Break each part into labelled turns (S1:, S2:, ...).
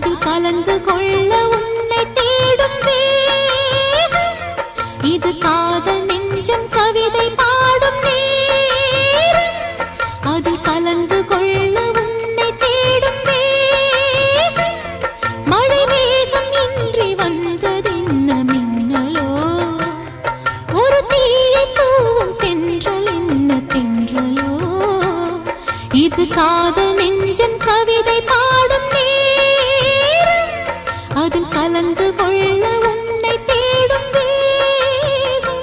S1: அதில் கலந்து கொள்ள உன்னை தேடும் வேகம். இது காதல் நெஞ்சம் கவிதை பாடும் நேரம். அதில் கலந்து கொள்ள உன்னை தேடும் வேகம். மழை வேகம் இன்றி வந்ததென்ன மின்னலோ, ஒரு தீயை தூவும் தென்றல் என்ன தென்றலோ. இது காதல் நெஞ்சம் கவிதை பாடும் நேரம். அதில் கலந்து கொள்ள உன்னை தேடும் வேகம்.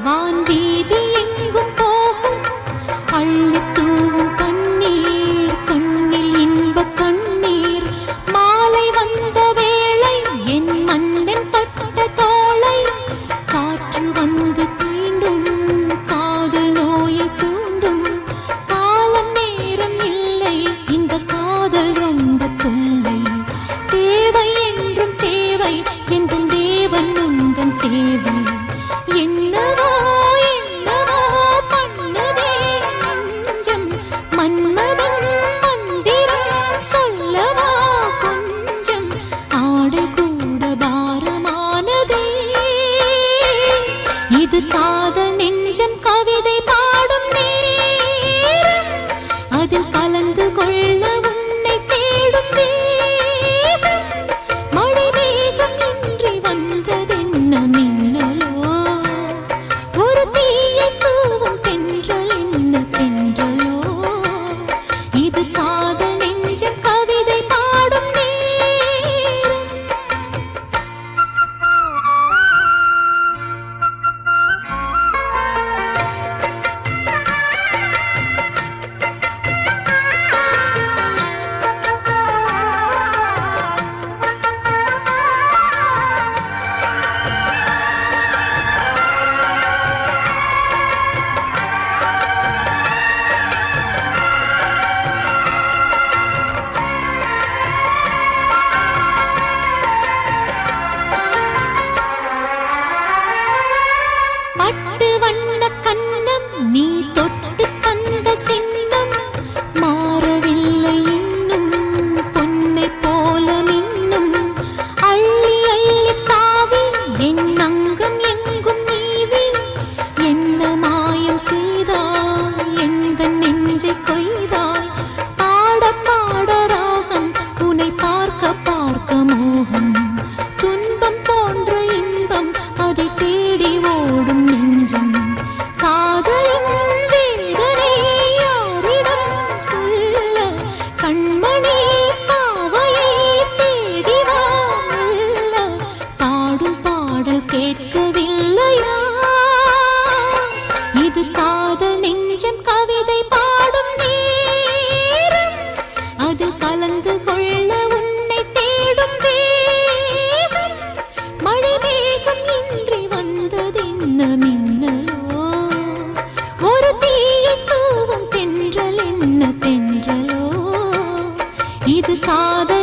S1: வான்வீதி எங்கும் போகும் அள்ளித் தூவும் பன்னீர், கண்ணில் இன்ப கண்ணீர். மாலை வந்த வேளை என் மன்னன் தொட்ட தோளை காற்று வந்து தீண்டும், காதல் நோயை தூண்டும். காலம் நேரம் இல்லை, இந்த காதல் ரொம்ப தொல்லை. தேவை என்றும் தேவை, எந்த தேவன் உந்தன் சேவை. என்னவோ என்னவோ பண்ணுதே நெஞ்சம், மன்மதன் மந்திரம் சொல்லவா கொஞ்சம். ஆடை கூட பாரமானதே, இது காதல் நெஞ்சம் கவிதை பாடும் நேரம். அதில் கலந்து கொள்ள உன்னை தேடும் வேகம். மழை வேகம் இன்றி வந்ததென்ன மின்னலோ, ஒரு தீயை தூவும் தென்றல் என்ன தென்றலோ. இது காதல் நெஞ்சம் கவிதை பாடும் நேரம். பட்டு வண்ண கன்னம் நீ தொட்டு தந்த சின்னம் மாறவில்லை இன்னும், பொன்னை போல மின்னும். அள்ளி அள்ளி தாவி என் அங்கம் எங்கும் நீவி, என்ன மாயம் செய்தாய் எந்த நெஞ்சை கொய்தாய். பாட பாட ராகம் உன்னை பார்க்க பார்க்க மோகம். துன்பம் போன்ற இன்பம் அதை தேடி ஓடும் நெஞ்சம். காதலின் வேதனை யாரிடம் சொல்ல, கண்மணி பாவையை தேடி வாழ. பாடும் பாடல் கேட்கவில்லையா, இது காதல் நெஞ்சம் கவிதை பாடும் நேரம். அதில் கலந்து கொள்ள உன்னை தேடும் வேகம். மழை வேகம் இன்றி வந்ததென்ன மின்னலோ, ஒரு தீயை தூவும் தென்றல் என்ன தென்றலோ. இது காதல்